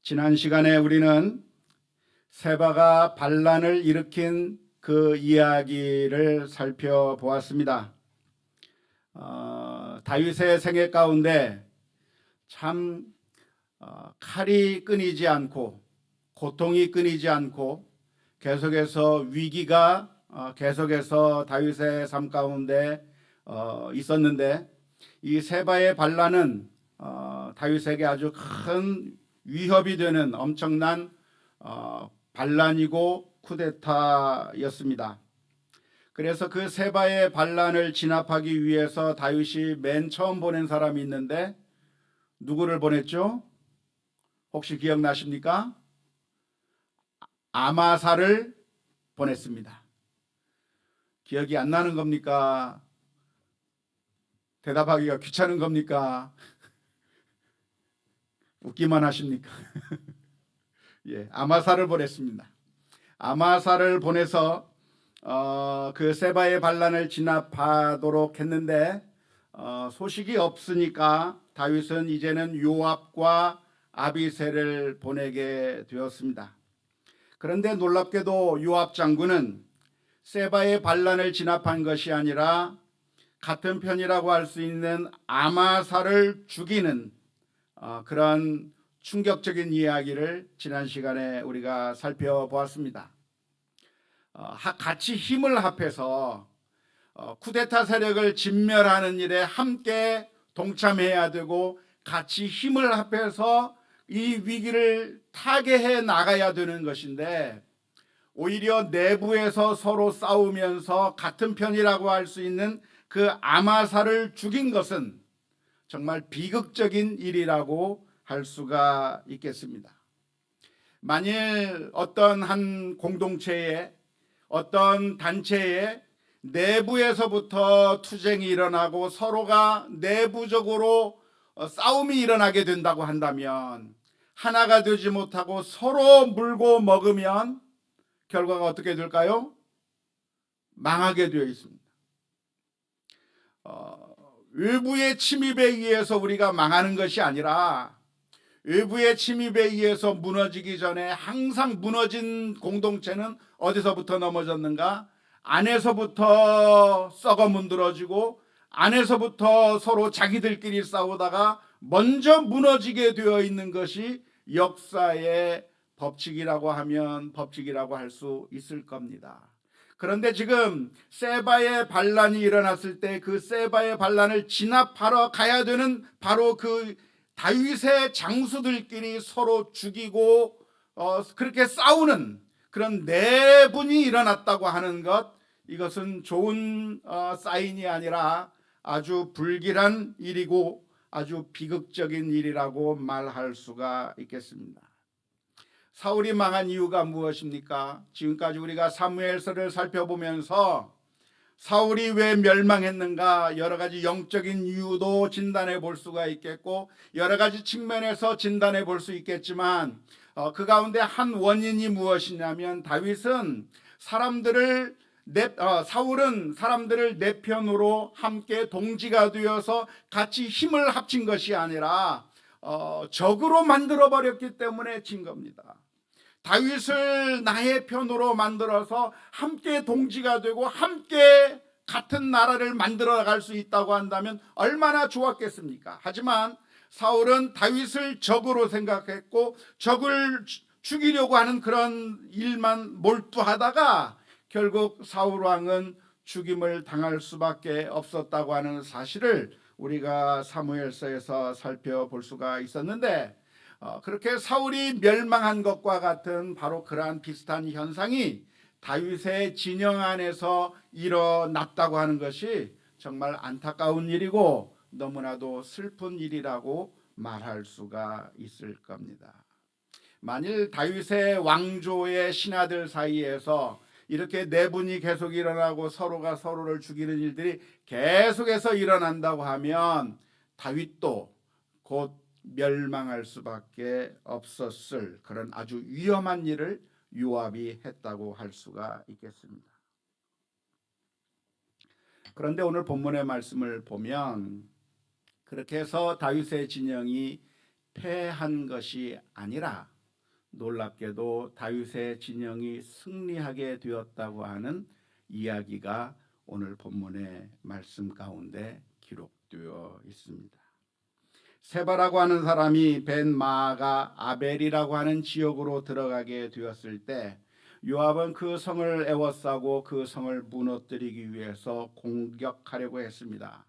지난 시간에 우리는 세바가 반란을 일으킨 그 이야기를 살펴보았습니다. 다윗의 생애 가운데 참 칼이 끊이지 않고 고통이 끊이지 않고 계속해서 위기가 계속해서 다윗의 삶 가운데 있었는데, 이 세바의 반란은 다윗에게 아주 큰 위협이 되는 엄청난 반란이고 쿠데타였습니다. 그래서 그 세바의 반란을 진압하기 위해서 다윗이 맨 처음 보낸 사람이 있는데 누구를 보냈죠? 혹시 기억나십니까? 아마사를 보냈습니다. 기억이 안 나는 겁니까? 대답하기가 귀찮은 겁니까? 웃기만 하십니까? 예, 아마사를 보냈습니다. 아마사를 보내서 그 세바의 반란을 진압하도록 했는데 소식이 없으니까 다윗은 이제는 요압과 아비새를 보내게 되었습니다. 그런데 놀랍게도 요압 장군은 세바의 반란을 진압한 것이 아니라 같은 편이라고 할 수 있는 아마사를 죽이는 그런 충격적인 이야기를 지난 시간에 우리가 살펴보았습니다. 같이 힘을 합해서 쿠데타 세력을 진멸하는 일에 함께 동참해야 되고 같이 힘을 합해서 이 위기를 타개해 나가야 되는 것인데, 오히려 내부에서 서로 싸우면서 같은 편이라고 할 수 있는 그 아마사를 죽인 것은 정말 비극적인 일이라고 할 수가 있겠습니다. 만일 어떤 한 공동체에, 어떤 단체에 내부에서부터 투쟁이 일어나고 서로가 내부적으로 싸움이 일어나게 된다고 한다면, 하나가 되지 못하고 서로 물고 먹으면 결과가 어떻게 될까요? 망하게 되어 있습니다. 외부의 침입에 의해서 우리가 망하는 것이 아니라 외부의 침입에 의해서 무너지기 전에 항상 무너진 공동체는 어디서부터 넘어졌는가? 안에서부터 썩어 문드러지고 안에서부터 서로 자기들끼리 싸우다가 먼저 무너지게 되어 있는 것이 역사의 법칙이라고 하면 법칙이라고 할 수 있을 겁니다. 그런데 지금 세바의 반란이 일어났을 때 그 세바의 반란을 진압하러 가야 되는 바로 그 다윗의 장수들끼리 서로 죽이고 그렇게 싸우는 그런 내분이 일어났다고 하는 것, 이것은 좋은 사인이 아니라 아주 불길한 일이고 아주 비극적인 일이라고 말할 수가 있겠습니다. 사울이 망한 이유가 무엇입니까? 지금까지 우리가 사무엘서를 살펴보면서 사울이 왜 멸망했는가 여러 가지 영적인 이유도 진단해 볼 수가 있겠고 여러 가지 측면에서 진단해 볼 수 있겠지만 그 가운데 한 원인이 무엇이냐면 사울은 사람들을 내 편으로 함께 동지가 되어서 같이 힘을 합친 것이 아니라 적으로 만들어 버렸기 때문에 진 겁니다. 다윗을 나의 편으로 만들어서 함께 동지가 되고 함께 같은 나라를 만들어 갈 수 있다고 한다면 얼마나 좋았겠습니까? 하지만 사울은 다윗을 적으로 생각했고 적을 죽이려고 하는 그런 일만 몰두하다가 결국 사울 왕은 죽임을 당할 수밖에 없었다고 하는 사실을 우리가 사무엘서에서 살펴볼 수가 있었는데, 그렇게 사울이 멸망한 것과 같은 바로 그러한 비슷한 현상이 다윗의 진영 안에서 일어났다고 하는 것이 정말 안타까운 일이고 너무나도 슬픈 일이라고 말할 수가 있을 겁니다. 만일 다윗의 왕조의 신하들 사이에서 이렇게 내분이 계속 일어나고 서로가 서로를 죽이는 일들이 계속해서 일어난다고 하면 다윗도 곧 멸망할 수밖에 없었을 그런 아주 위험한 일을 요압이 했다고 할 수가 있겠습니다. 그런데 오늘 본문의 말씀을 보면 그렇게 해서 다윗의 진영이 패한 것이 아니라 놀랍게도 다윗의 진영이 승리하게 되었다고 하는 이야기가 오늘 본문의 말씀 가운데 기록되어 있습니다. 세바라고 하는 사람이 벤 마아가 아벨이라고 하는 지역으로 들어가게 되었을 때 요압은 그 성을 에워싸고 그 성을 무너뜨리기 위해서 공격하려고 했습니다.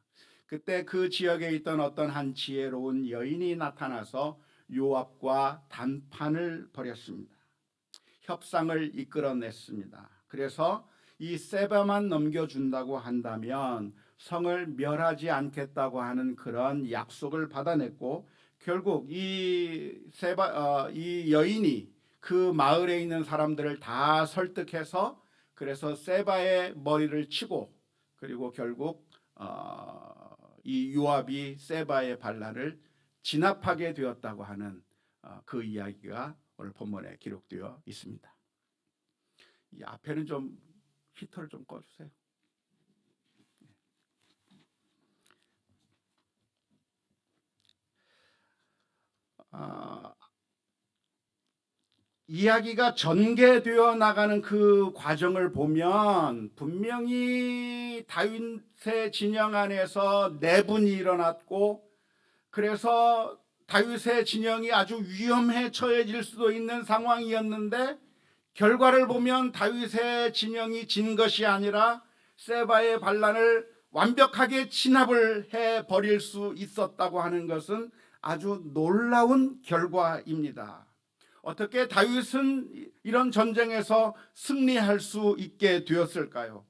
그때 그 지역에 있던 어떤 한 지혜로운 여인이 나타나서 요압과 단판을 벌였습니다. 협상을 이끌어냈습니다. 그래서 이 세바만 넘겨준다고 한다면 성을 멸하지 않겠다고 하는 그런 약속을 받아냈고, 결국 이 여인이 그 마을에 있는 사람들을 다 설득해서 그래서 세바의 머리를 치고, 그리고 결국 이 요압이 세바의 반란을 진압하게 되었다고 하는 그 이야기가 오늘 본문에 기록되어 있습니다. 이 앞에는 좀 히터를 좀 꺼주세요. 이야기가 전개되어 나가는 그 과정을 보면 분명히 다윗의 진영 안에서 내분이 일어났고, 그래서 다윗의 진영이 아주 위험에 처해질 수도 있는 상황이었는데, 결과를 보면 다윗의 진영이 진 것이 아니라 세바의 반란을 완벽하게 진압을 해버릴 수 있었다고 하는 것은 아주 놀라운 결과입니다. 어떻게 다윗은 이런 전쟁에서 승리할 수 있게 되었을까요?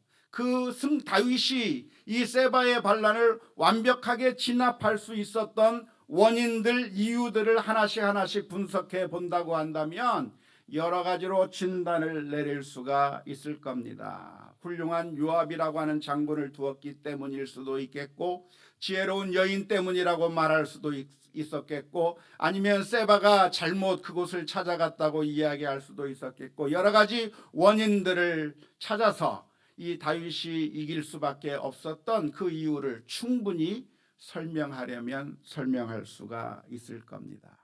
다윗이 이 세바의 반란을 완벽하게 진압할 수 있었던 원인들, 이유들을 하나씩 분석해 본다고 한다면 여러 가지로 진단을 내릴 수가 있을 겁니다. 훌륭한 요압이라고 하는 장군을 두었기 때문일 수도 있겠고, 지혜로운 여인 때문이라고 말할 수도 있었겠고, 아니면 세바가 잘못 그곳을 찾아갔다고 이야기할 수도 있었겠고, 여러 가지 원인들을 찾아서 이 다윗이 이길 수밖에 없었던 그 이유를 충분히 설명하려면 설명할 수가 있을 겁니다.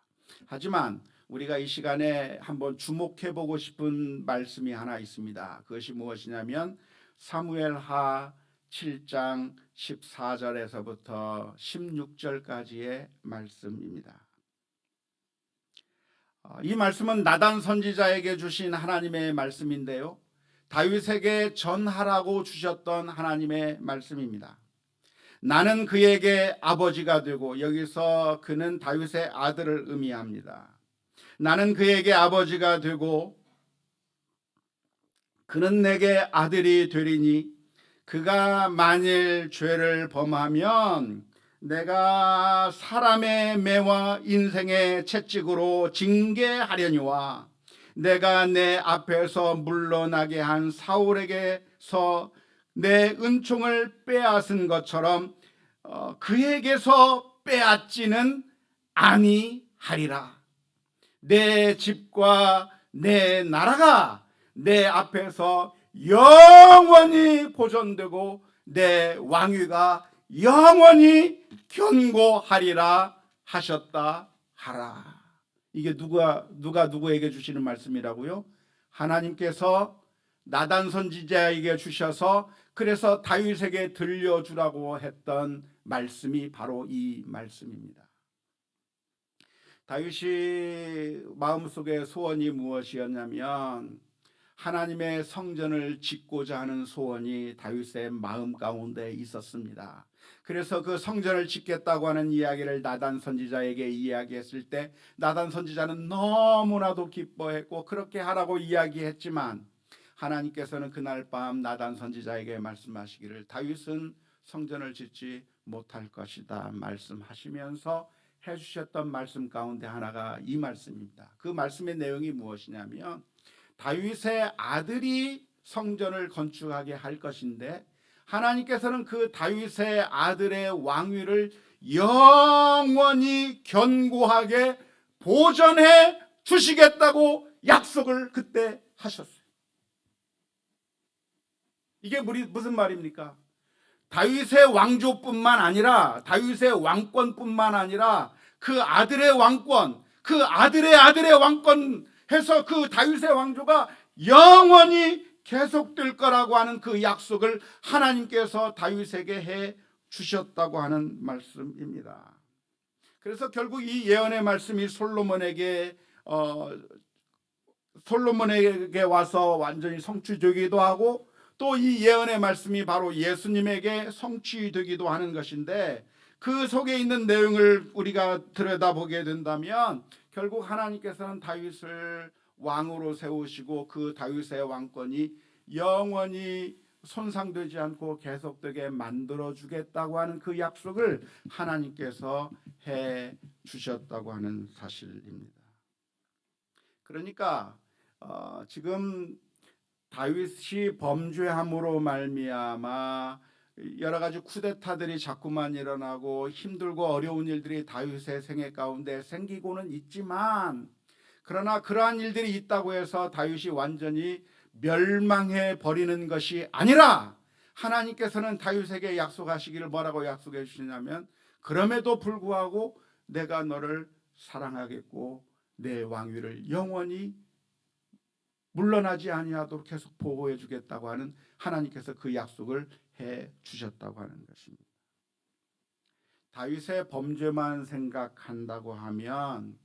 하지만 우리가 이 시간에 한번 주목해 보고 싶은 말씀이 하나 있습니다. 그것이 무엇이냐면 사무엘하 7장 14절에서부터 16절까지의 말씀입니다. 이 말씀은 나단 선지자에게 주신 하나님의 말씀인데요, 다윗에게 전하라고 주셨던 하나님의 말씀입니다. 나는 그에게 아버지가 되고, 여기서 그는 다윗의 아들을 의미합니다. 나는 그에게 아버지가 되고 그는 내게 아들이 되리니, 그가 만일 죄를 범하면 내가 사람의 매와 인생의 채찍으로 징계하려니와, 내가 내 앞에서 물러나게 한 사울에게서 내 은총을 빼앗은 것처럼 그에게서 빼앗지는 아니하리라. 내 집과 내 나라가 내 앞에서 영원히 보존되고 내 왕위가 영원히 견고하리라 하셨다 하라. 이게 누가 누구에게 주시는 말씀이라고요? 하나님께서 나단 선지자에게 주셔서 그래서 다윗에게 들려주라고 했던 말씀이 바로 이 말씀입니다. 다윗이 마음속의 소원이 무엇이었냐면 하나님의 성전을 짓고자 하는 소원이 다윗의 마음 가운데 있었습니다. 그래서 그 성전을 짓겠다고 하는 이야기를 나단 선지자에게 이야기했을 때 나단 선지자는 너무나도 기뻐했고 그렇게 하라고 이야기했지만, 하나님께서는 그날 밤 나단 선지자에게 말씀하시기를 다윗은 성전을 짓지 못할 것이다 말씀하시면서 해주셨던 말씀 가운데 하나가 이 말씀입니다. 그 말씀의 내용이 무엇이냐면 다윗의 아들이 성전을 건축하게 할 것인데, 하나님께서는 그 다윗의 아들의 왕위를 영원히 견고하게 보존해 주시겠다고 약속을 그때 하셨어요. 이게 무슨 말입니까? 다윗의 왕조뿐만 아니라, 다윗의 왕권뿐만 아니라 그 아들의 왕권, 그 아들의 왕권 해서 그 다윗의 왕조가 영원히 계속될 거라고 하는 그 약속을 하나님께서 다윗에게 해 주셨다고 하는 말씀입니다. 그래서 결국 이 예언의 말씀이 솔로몬에게 와서 완전히 성취되기도 하고, 또 이 예언의 말씀이 바로 예수님에게 성취되기도 하는 것인데, 그 속에 있는 내용을 우리가 들여다보게 된다면 결국 하나님께서는 다윗을 왕으로 세우시고 그 다윗의 왕권이 영원히 손상되지 않고 계속되게 만들어 주겠다고 하는 그 약속을 하나님께서 해 주셨다고 하는 사실입니다. 그러니까 지금 다윗이 범죄함으로 말미암아 여러 가지 쿠데타들이 자꾸만 일어나고 힘들고 어려운 일들이 다윗의 생애 가운데 생기고는 있지만, 그러나 그러한 일들이 있다고 해서 다윗이 완전히 멸망해 버리는 것이 아니라, 하나님께서는 다윗에게 약속하시기를 뭐라고 약속해 주시냐면, 그럼에도 불구하고 내가 너를 사랑하겠고 내 왕위를 영원히 물러나지 아니하도록 계속 보호해 주겠다고 하는, 하나님께서 그 약속을 해 주셨다고 하는 것입니다. 다윗의 범죄만 생각한다고 하면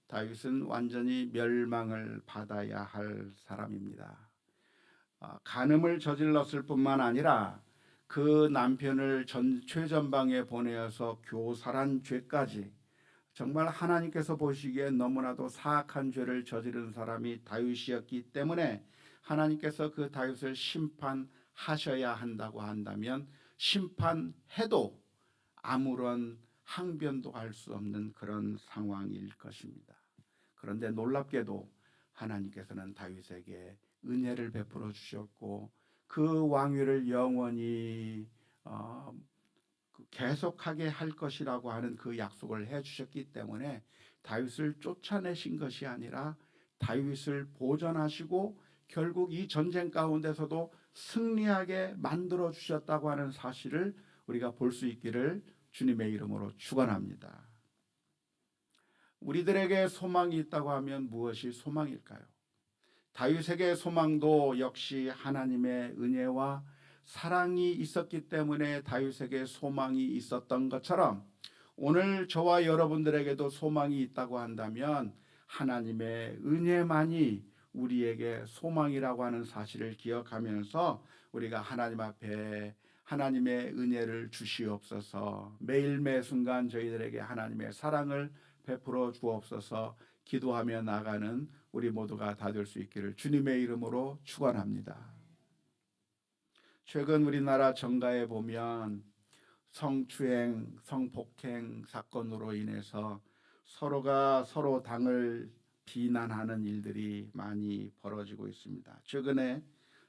다윗은 완전히 멸망을 받아야 할 사람입니다. 간음을 저질렀을 뿐만 아니라 그 남편을 최전방에 보내어서 교살한 죄까지, 정말 하나님께서 보시기에 너무나도 사악한 죄를 저지른 사람이 다윗이었기 때문에 하나님께서 그 다윗을 심판하셔야 한다고 한다면 심판해도 아무런 항변도 할 수 없는 그런 상황일 것입니다. 그런데 놀랍게도 하나님께서는 다윗에게 은혜를 베풀어 주셨고 그 왕위를 영원히 계속하게 할 것이라고 하는 그 약속을 해 주셨기 때문에 다윗을 쫓아내신 것이 아니라 다윗을 보존하시고 결국 이 전쟁 가운데서도 승리하게 만들어 주셨다고 하는 사실을 우리가 볼 수 있기를 주님의 이름으로 축원합니다. 우리들에게 소망이 있다고 하면 무엇이 소망일까요? 다윗에게 소망도 역시 하나님의 은혜와 사랑이 있었기 때문에 다윗에게 소망이 있었던 것처럼 오늘 저와 여러분들에게도 소망이 있다고 한다면 하나님의 은혜만이 우리에게 소망이라고 하는 사실을 기억하면서 우리가 하나님 앞에 하나님의 은혜를 주시옵소서, 매일 매 순간 저희들에게 하나님의 사랑을 베풀어 주옵소서 기도하며 나가는 우리 모두가 다 될 수 있기를 주님의 이름으로 축원합니다. 최근 우리나라 정가에 보면 성추행, 성폭행 사건으로 인해서 서로가 서로 당을 비난하는 일들이 많이 벌어지고 있습니다. 최근에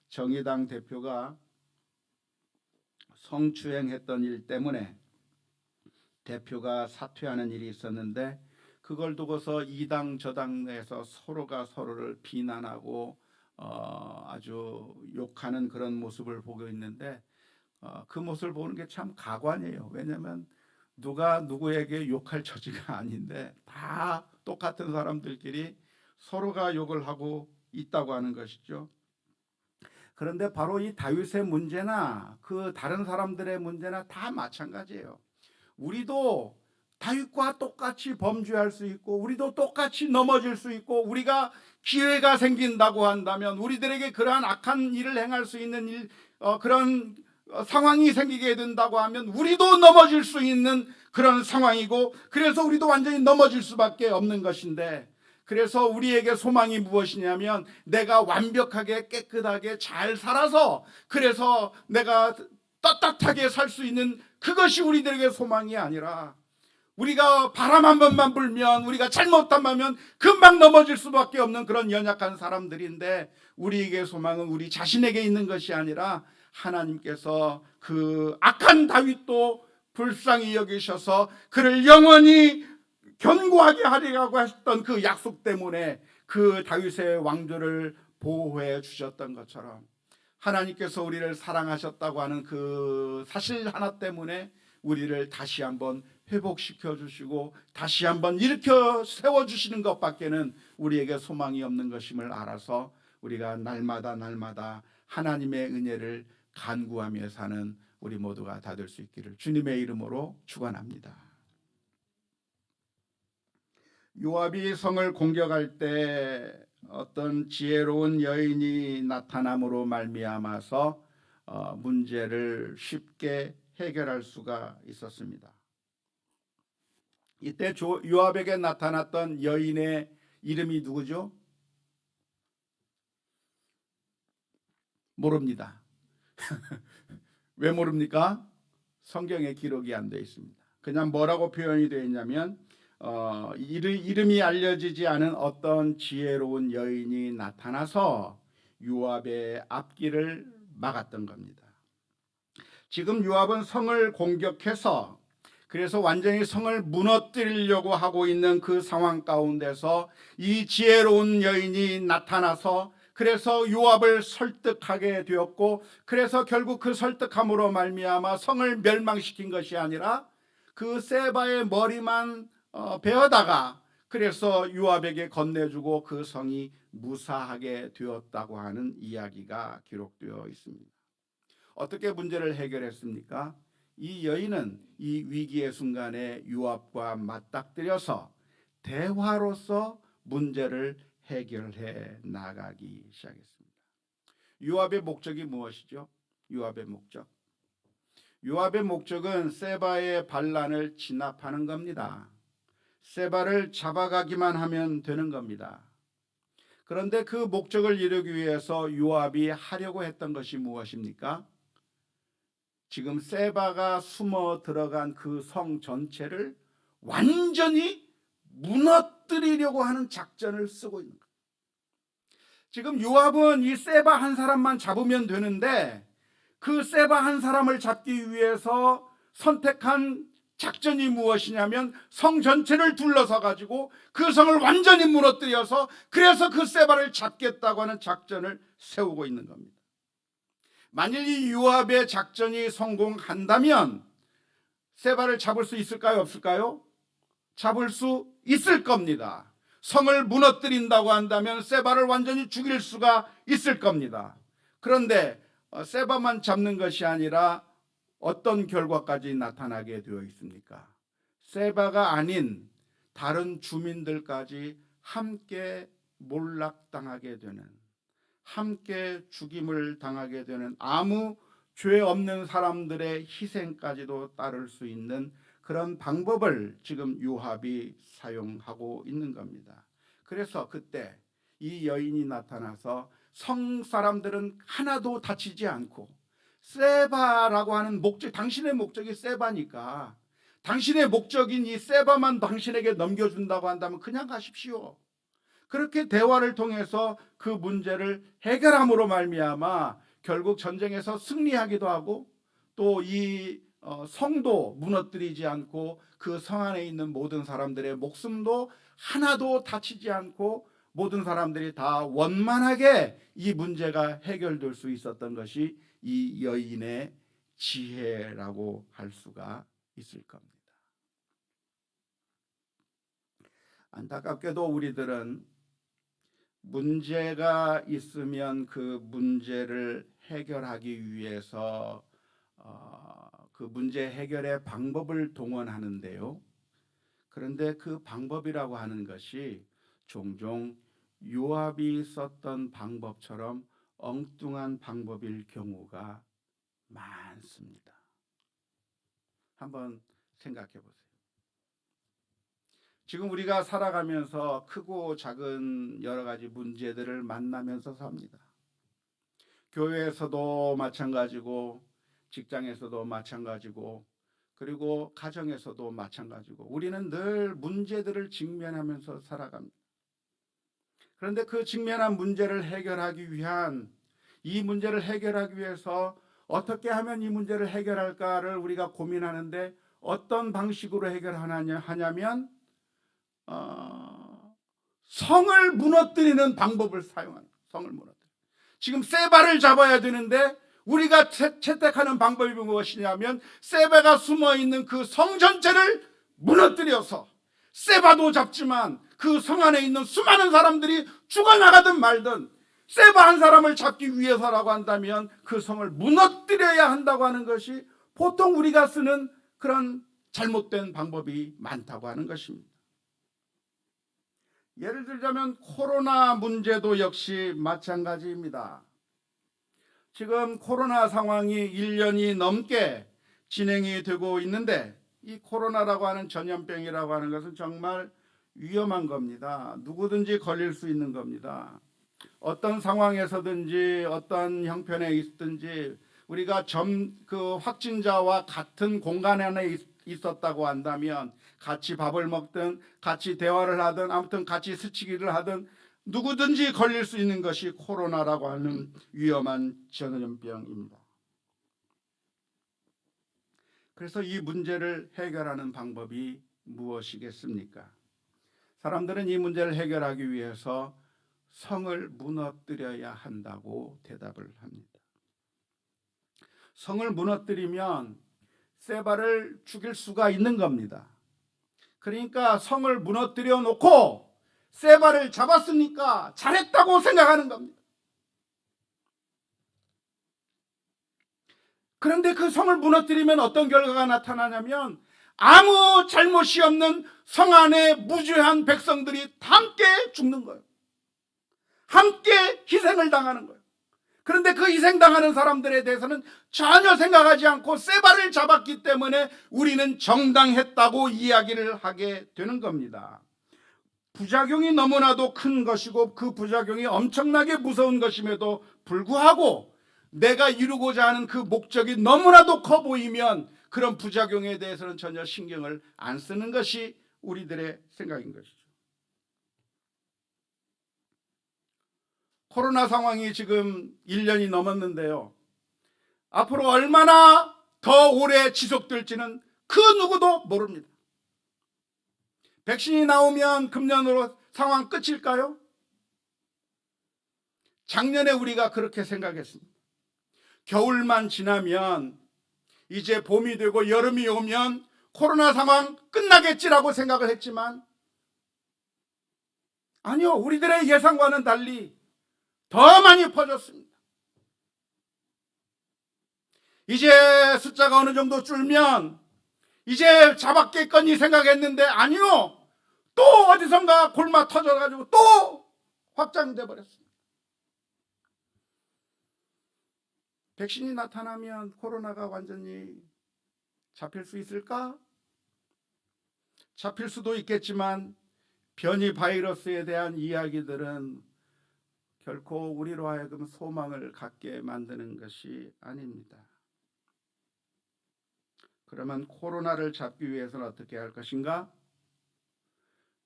정의당 대표가 성추행했던 일 때문에 대표가 사퇴하는 일이 있었는데, 그걸 두고서 이 당 저 당에서 서로가 서로를 비난하고 아주 욕하는 그런 모습을 보고 있는데, 그 모습을 보는 게 참 가관이에요. 왜냐하면 누가 누구에게 욕할 처지가 아닌데 다 똑같은 사람들끼리 서로가 욕을 하고 있다고 하는 것이죠. 그런데 바로 이 다윗의 문제나 그 다른 사람들의 문제나 다 마찬가지예요. 우리도 다윗과 똑같이 범죄할 수 있고 우리도 똑같이 넘어질 수 있고, 우리가 기회가 생긴다고 한다면 우리들에게 그러한 악한 일을 행할 수 있는 그런 상황이 생기게 된다고 하면 우리도 넘어질 수 있는 그런 상황이고, 그래서 우리도 완전히 넘어질 수밖에 없는 것인데, 그래서 우리에게 소망이 무엇이냐면 내가 완벽하게 깨끗하게 잘 살아서 그래서 내가 떳떳하게 살 수 있는 그것이 우리들에게 소망이 아니라, 우리가 바람 한 번만 불면 우리가 잘못하면 금방 넘어질 수밖에 없는 그런 연약한 사람들인데, 우리에게 소망은 우리 자신에게 있는 것이 아니라 하나님께서 그 악한 다윗도 불쌍히 여기셔서 그를 영원히 견고하게 하리라고 하셨던 그 약속 때문에 그 다윗의 왕조를 보호해 주셨던 것처럼, 하나님께서 우리를 사랑하셨다고 하는 그 사실 하나 때문에 우리를 다시 한번 회복시켜 주시고 다시 한번 일으켜 세워 주시는 것밖에는 우리에게 소망이 없는 것임을 알아서 우리가 날마다 하나님의 은혜를 간구하며 사는 우리 모두가 다 될 수 있기를 주님의 이름으로 축원합니다. 요압이 성을 공격할 때 어떤 지혜로운 여인이 나타남으로 말미암아서 문제를 쉽게 해결할 수가 있었습니다. 이때 요압에게 나타났던 여인의 이름이 누구죠? 모릅니다. 왜 모릅니까? 성경에 기록이 안 되어 있습니다. 그냥 뭐라고 표현이 되어 있냐면 이름이 알려지지 않은 어떤 지혜로운 여인이 나타나서 요압의 앞길을 막았던 겁니다. 지금 요압은 성을 공격해서 그래서 완전히 성을 무너뜨리려고 하고 있는 그 상황 가운데서 이 지혜로운 여인이 나타나서 그래서 요압을 설득하게 되었고 그래서 결국 그 설득함으로 말미암아 성을 멸망시킨 것이 아니라 그 세바의 머리만 베어다가 그래서 요압에게 건네주고 그 성이 무사하게 되었다고 하는 이야기가 기록되어 있습니다. 어떻게 문제를 해결했습니까? 이 여인은 이 위기의 순간에 요압과 맞닥뜨려서 대화로서 문제를 해결해 나가기 시작했습니다. 요압의 목적이 무엇이죠? 요압의 목적은 세바의 반란을 진압하는 겁니다. 세바를 잡아가기만 하면 되는 겁니다. 그런데 그 목적을 이루기 위해서 요압이 하려고 했던 것이 무엇입니까? 지금 세바가 숨어 들어간 그 성 전체를 완전히 무너뜨리려고 하는 작전을 쓰고 있는 거예요. 지금 요압은 이 세바 한 사람만 잡으면 되는데 그 세바 한 사람을 잡기 위해서 선택한 작전이 무엇이냐면 성 전체를 둘러서 가지고 그 성을 완전히 무너뜨려서 그래서 그 세바를 잡겠다고 하는 작전을 세우고 있는 겁니다. 만일 이 요압의 작전이 성공한다면 세바를 잡을 수 있을까요? 없을까요? 잡을 수 있을 겁니다. 성을 무너뜨린다고 한다면 세바를 완전히 죽일 수가 있을 겁니다. 그런데 세바만 잡는 것이 아니라 어떤 결과까지 나타나게 되어 있습니까? 세바가 아닌 다른 주민들까지 함께 몰락당하게 되는, 함께 죽임을 당하게 되는, 아무 죄 없는 사람들의 희생까지도 따를 수 있는 그런 방법을 지금 요압이 사용하고 있는 겁니다. 그래서 그때 이 여인이 나타나서 성 사람들은 하나도 다치지 않고 세바라고 하는 목적, 당신의 목적이 세바니까 당신의 목적인 이 세바만 당신에게 넘겨준다고 한다면 그냥 가십시오. 그렇게 대화를 통해서 그 문제를 해결함으로 말미암아 결국 전쟁에서 승리하기도 하고 또 이 성도 무너뜨리지 않고 그 성 안에 있는 모든 사람들의 목숨도 하나도 다치지 않고 모든 사람들이 다 원만하게 이 문제가 해결될 수 있었던 것이 이 여인의 지혜라고 할 수가 있을 겁니다. 안타깝게도 우리들은 문제가 있으면 그 문제를 해결하기 위해서 그 문제 해결의 방법을 동원하는데요. 그런데 그 방법이라고 하는 것이 종종 요압이 썼던 방법처럼 엉뚱한 방법일 경우가 많습니다. 한번 생각해 보세요. 지금 우리가 살아가면서 크고 작은 여러 가지 문제들을 만나면서 삽니다. 교회에서도 마찬가지고 직장에서도 마찬가지고 그리고 가정에서도 마찬가지고 우리는 늘 문제들을 직면하면서 살아갑니다. 그런데 그 직면한 문제를 해결하기 위한 이 문제를 해결하기 위해서 어떻게 하면 이 문제를 해결할까를 우리가 고민하는데 어떤 방식으로 해결하냐면 성을 무너뜨리는 방법을 사용하는 거예요. 성을 무너뜨리는. 지금 세바를 잡아야 되는데 우리가 채택하는 방법이 무엇이냐면 세바가 숨어있는 그 성 전체를 무너뜨려서 세바도 잡지만 그 성 안에 있는 수많은 사람들이 죽어나가든 말든 세바 한 사람을 잡기 위해서라고 한다면 그 성을 무너뜨려야 한다고 하는 것이 보통 우리가 쓰는 그런 잘못된 방법이 많다고 하는 것입니다. 예를 들자면 코로나 문제도 역시 마찬가지입니다. 지금 코로나 상황이 1년이 넘게 진행이 되고 있는데 이 코로나라고 하는 전염병이라고 하는 것은 정말 위험한 겁니다. 누구든지 걸릴 수 있는 겁니다. 어떤 상황에서든지 어떤 형편에 있든지 우리가 그 확진자와 같은 공간 안에 있었다고 한다면 같이 밥을 먹든 같이 대화를 하든 아무튼 같이 스치기를 하든 누구든지 걸릴 수 있는 것이 코로나라고 하는 위험한 전염병입니다. 그래서 이 문제를 해결하는 방법이 무엇이겠습니까? 사람들은 이 문제를 해결하기 위해서 성을 무너뜨려야 한다고 대답을 합니다. 성을 무너뜨리면 세바를 죽일 수가 있는 겁니다. 그러니까 성을 무너뜨려 놓고 세바를 잡았으니까 잘했다고 생각하는 겁니다. 그런데 그 성을 무너뜨리면 어떤 결과가 나타나냐면 아무 잘못이 없는 성 안에 무죄한 백성들이 함께 죽는 거예요. 함께 희생을 당하는 거예요. 그런데 그 희생당하는 사람들에 대해서는 전혀 생각하지 않고 세바를 잡았기 때문에 우리는 정당했다고 이야기를 하게 되는 겁니다. 부작용이 너무나도 큰 것이고 그 부작용이 엄청나게 무서운 것임에도 불구하고 내가 이루고자 하는 그 목적이 너무나도 커 보이면 그런 부작용에 대해서는 전혀 신경을 안 쓰는 것이 우리들의 생각인 것이죠. 코로나 상황이 지금 1년이 넘었는데요. 앞으로 얼마나 더 오래 지속될지는 그 누구도 모릅니다. 백신이 나오면 금년으로 상황 끝일까요? 작년에 우리가 그렇게 생각했습니다. 겨울만 지나면 이제 봄이 되고 여름이 오면 코로나 상황 끝나겠지라고 생각을 했지만 아니요, 우리들의 예상과는 달리 더 많이 퍼졌습니다. 이제 숫자가 어느 정도 줄면 이제 잡았겠거니 생각했는데 아니요, 또 어디선가 골마 터져가지고 또 확장돼 버렸습니다. 백신이 나타나면 코로나가 완전히 잡힐 수 있을까? 잡힐 수도 있겠지만 변이 바이러스에 대한 이야기들은 결코 우리로 하여금 소망을 갖게 만드는 것이 아닙니다. 그러면 코로나를 잡기 위해서는 어떻게 할 것인가?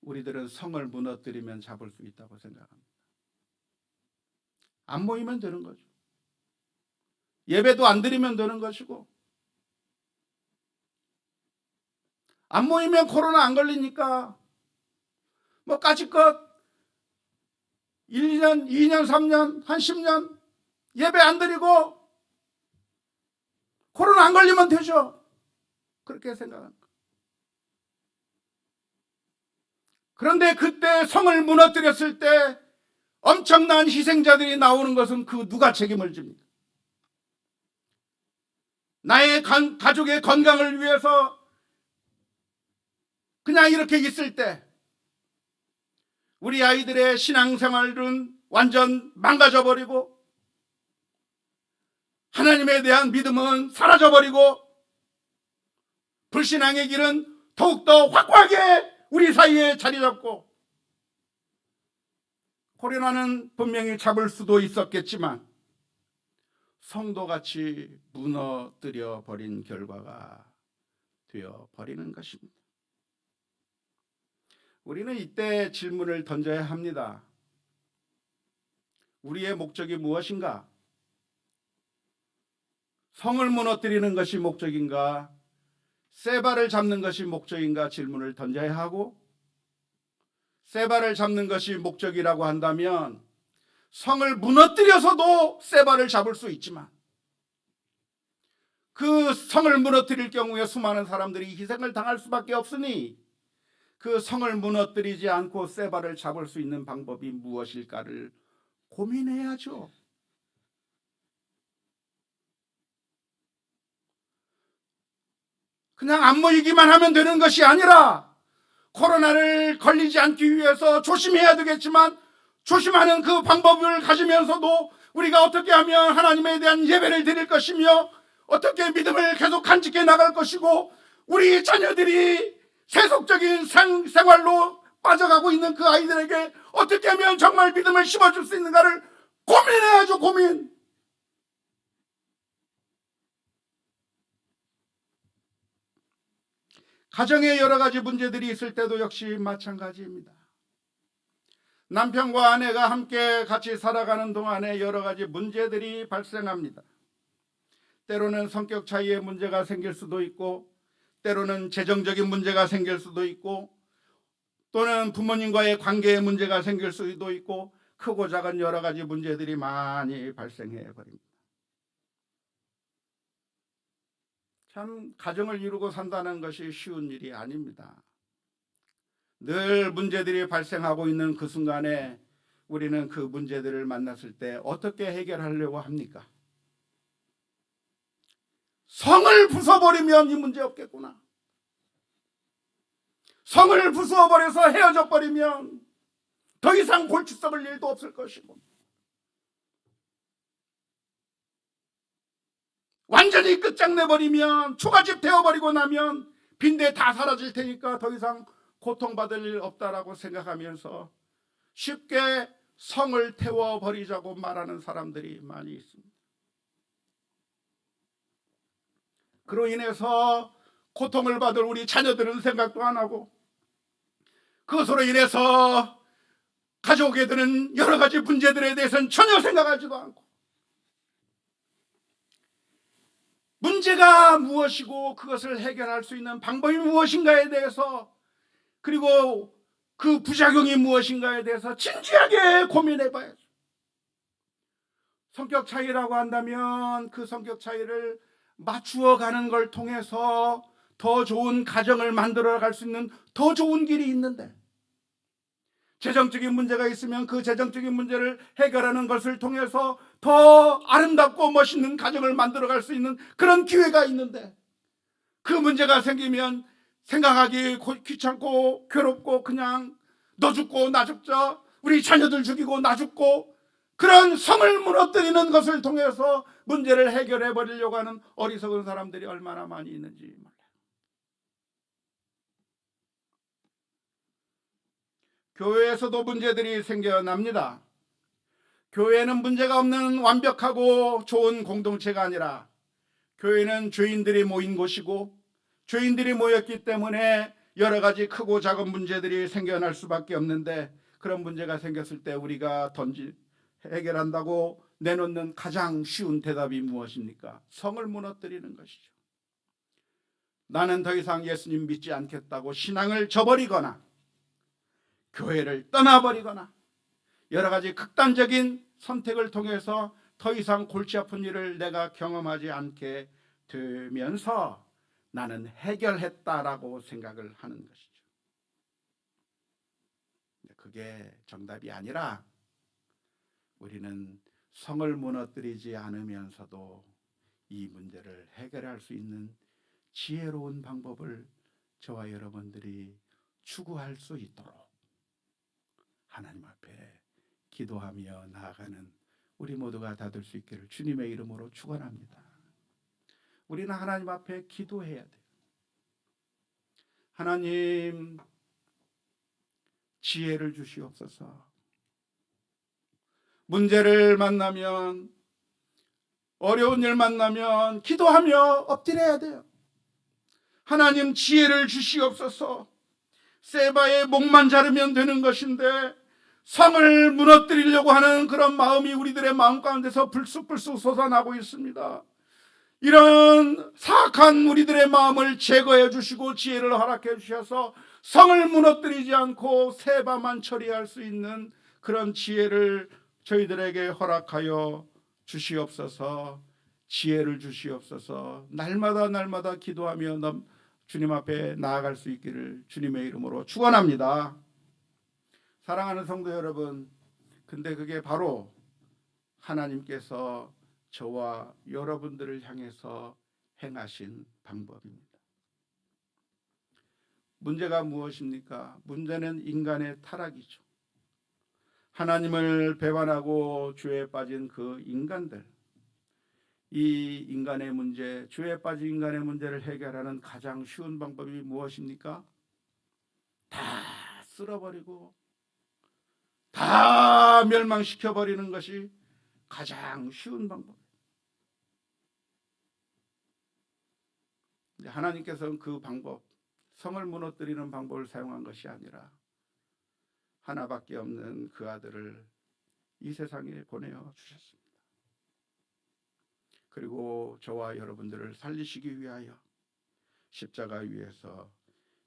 우리들은 성을 무너뜨리면 잡을 수 있다고 생각합니다. 안 모이면 되는 거죠. 예배도 안 드리면 되는 것이고, 안 모이면 코로나 안 걸리니까 뭐 까짓것 1년, 2년, 3년, 한 10년 예배 안 드리고 코로나 안 걸리면 되죠. 그렇게 생각합니다. 그런데 그때 성을 무너뜨렸을 때 엄청난 희생자들이 나오는 것은 그 누가 책임을 집니까? 나의 가족의 건강을 위해서 그냥 이렇게 있을 때 우리 아이들의 신앙생활은 완전 망가져버리고 하나님에 대한 믿음은 사라져버리고 불신앙의 길은 더욱더 확고하게 우리 사이에 자리 잡고 코로나는 분명히 잡을 수도 있었겠지만 성도같이 무너뜨려 버린 결과가 되어 버리는 것입니다. 우리는 이때 질문을 던져야 합니다. 우리의 목적이 무엇인가? 성을 무너뜨리는 것이 목적인가? 세바를 잡는 것이 목적인가? 질문을 던져야 하고, 세바를 잡는 것이 목적이라고 한다면 성을 무너뜨려서도 세바를 잡을 수 있지만 그 성을 무너뜨릴 경우에 수많은 사람들이 희생을 당할 수밖에 없으니 그 성을 무너뜨리지 않고 세바를 잡을 수 있는 방법이 무엇일까를 고민해야죠. 그냥 안 모이기만 하면 되는 것이 아니라 코로나를 걸리지 않기 위해서 조심해야 되겠지만 조심하는 그 방법을 가지면서도 우리가 어떻게 하면 하나님에 대한 예배를 드릴 것이며 어떻게 믿음을 계속 간직해 나갈 것이고 우리 자녀들이 세속적인 생활로 빠져가고 있는 그 아이들에게 어떻게 하면 정말 믿음을 심어줄 수 있는가를 고민해야죠. 고민. 가정에 여러 가지 문제들이 있을 때도 역시 마찬가지입니다. 남편과 아내가 함께 같이 살아가는 동안에 여러 가지 문제들이 발생합니다. 때로는 성격 차이의 문제가 생길 수도 있고 때로는 재정적인 문제가 생길 수도 있고 또는 부모님과의 관계의 문제가 생길 수도 있고 크고 작은 여러 가지 문제들이 많이 발생해 버립니다. 참 가정을 이루고 산다는 것이 쉬운 일이 아닙니다. 늘 문제들이 발생하고 있는 그 순간에 우리는 그 문제들을 만났을 때 어떻게 해결하려고 합니까? 성을 부숴버리면 이 문제 없겠구나. 성을 부숴버려서 헤어져 버리면 더 이상 골치 썩을 일도 없을 것이고 완전히 끝장내버리면 초가집 되어버리고 나면 빈대 다 사라질 테니까 더 이상 고통받을 일 없다라고 생각하면서 쉽게 성을 태워버리자고 말하는 사람들이 많이 있습니다. 그로 인해서 고통을 받을 우리 자녀들은 생각도 안 하고 그것으로 인해서 가족에 드는 여러 가지 문제들에 대해서는 전혀 생각하지도 않고 문제가 무엇이고 그것을 해결할 수 있는 방법이 무엇인가에 대해서 그리고 그 부작용이 무엇인가에 대해서 진지하게 고민해 봐야죠. 성격 차이라고 한다면 그 성격 차이를 맞추어 가는 걸 통해서 더 좋은 가정을 만들어 갈 수 있는 더 좋은 길이 있는데 재정적인 문제가 있으면 그 재정적인 문제를 해결하는 것을 통해서 더 아름답고 멋있는 가정을 만들어 갈 수 있는 그런 기회가 있는데 그 문제가 생기면 생각하기 귀찮고 괴롭고 그냥 너 죽고 나 죽자 우리 자녀들 죽이고 나 죽고 그런 성을 무너뜨리는 것을 통해서 문제를 해결해 버리려고 하는 어리석은 사람들이 얼마나 많이 있는지 몰라요. 교회에서도 문제들이 생겨납니다. 교회는 문제가 없는 완벽하고 좋은 공동체가 아니라 교회는 죄인들이 모인 곳이고 죄인들이 모였기 때문에 여러 가지 크고 작은 문제들이 생겨날 수밖에 없는데 그런 문제가 생겼을 때 우리가 해결한다고 내놓는 가장 쉬운 대답이 무엇입니까? 성을 무너뜨리는 것이죠. 나는 더 이상 예수님 믿지 않겠다고 신앙을 저버리거나 교회를 떠나버리거나 여러 가지 극단적인 선택을 통해서 더 이상 골치 아픈 일을 내가 경험하지 않게 되면서 나는 해결했다라고 생각을 하는 것이죠. 그게 정답이 아니라 우리는 성을 무너뜨리지 않으면서도 이 문제를 해결할 수 있는 지혜로운 방법을 저와 여러분들이 추구할 수 있도록 하나님 앞에 기도하며 나아가는 우리 모두가 다 될 수 있기를 주님의 이름으로 축원합니다. 우리는 하나님 앞에 기도해야 돼요. 하나님 지혜를 주시옵소서. 문제를 만나면 어려운 일 만나면 기도하며 엎드려야 돼요. 하나님 지혜를 주시옵소서. 세바의 목만 자르면 되는 것인데 성을 무너뜨리려고 하는 그런 마음이 우리들의 마음 가운데서 불쑥불쑥 솟아나고 있습니다. 이런 사악한 우리들의 마음을 제거해 주시고 지혜를 허락해 주셔서 성을 무너뜨리지 않고 세바만 처리할 수 있는 그런 지혜를 저희들에게 허락하여 주시옵소서. 지혜를 주시옵소서. 날마다 기도하며 주님 앞에 나아갈 수 있기를 주님의 이름으로 축원합니다. 사랑하는 성도 여러분, 근데 그게 바로 하나님께서 저와 여러분들을 향해서 행하신 방법입니다. 문제가 무엇입니까? 문제는 인간의 타락이죠. 하나님을 배반하고 죄에 빠진 그 인간들, 이 인간의 문제, 죄에 빠진 인간의 문제를 해결하는 가장 쉬운 방법이 무엇입니까? 다 쓸어버리고 다 멸망시켜버리는 것이 가장 쉬운 방법. 하나님께서는 그 방법, 성을 무너뜨리는 방법을 사용한 것이 아니라 하나밖에 없는 그 아들을 이 세상에 보내어 주셨습니다. 그리고 저와 여러분들을 살리시기 위하여 십자가 위에서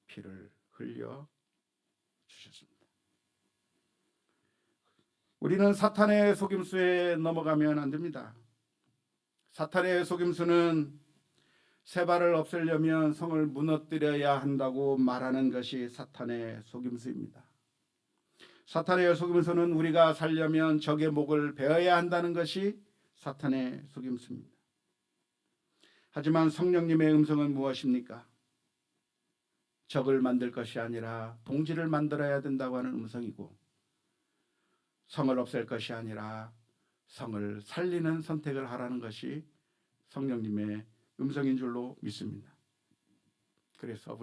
피를 흘려 주셨습니다. 우리는 사탄의 속임수에 넘어가면 안 됩니다. 사탄의 속임수는 세바를 없애려면 성을 무너뜨려야 한다고 말하는 것이 사탄의 속임수입니다. 사탄의 속임수는 우리가 살려면 적의 목을 베어야 한다는 것이 사탄의 속임수입니다. 하지만 성령님의 음성은 무엇입니까? 적을 만들 것이 아니라 동지를 만들어야 된다고 하는 음성이고, 성을 없앨 것이 아니라 성을 살리는 선택을 하라는 것이 성령님의 음성인 줄로 믿습니다. 그래서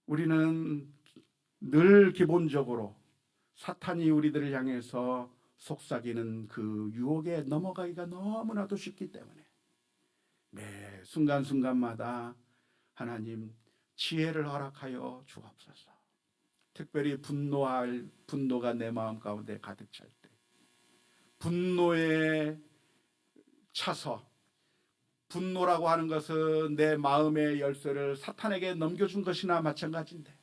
우리는 늘 기본적으로 사탄이 우리들을 향해서 속삭이는 그 유혹에 넘어가기가 너무나도 쉽기 때문에 매 순간순간마다 하나님 지혜를 허락하여 주옵소서. 특별히 분노가 내 마음 가운데 가득 찰 때, 분노에 차서, 분노라고 하는 것은 내 마음의 열쇠를 사탄에게 넘겨준 것이나 마찬가지인데,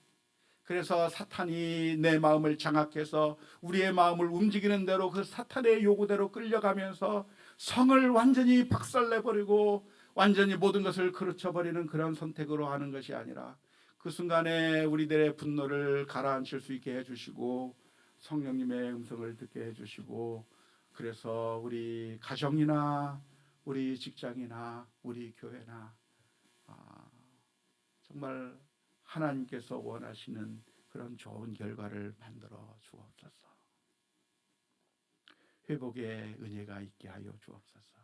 그래서 사탄이 내 마음을 장악해서 우리의 마음을 움직이는 대로 그 사탄의 요구대로 끌려가면서 성을 완전히 박살내버리고 완전히 모든 것을 그르쳐버리는 그런 선택으로 하는 것이 아니라 그 순간에 우리들의 분노를 가라앉힐 수 있게 해주시고 성령님의 음성을 듣게 해주시고, 그래서 우리 가정이나 우리 직장이나 우리 교회나 정말 하나님께서 원하시는 그런 좋은 결과를 만들어 주옵소서. 회복의 은혜가 있게 하여 주옵소서.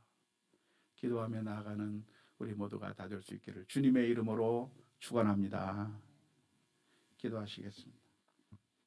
기도하며 나아가는 우리 모두가 다 될 수 있기를 주님의 이름으로 축원합니다. 기도하시겠습니다.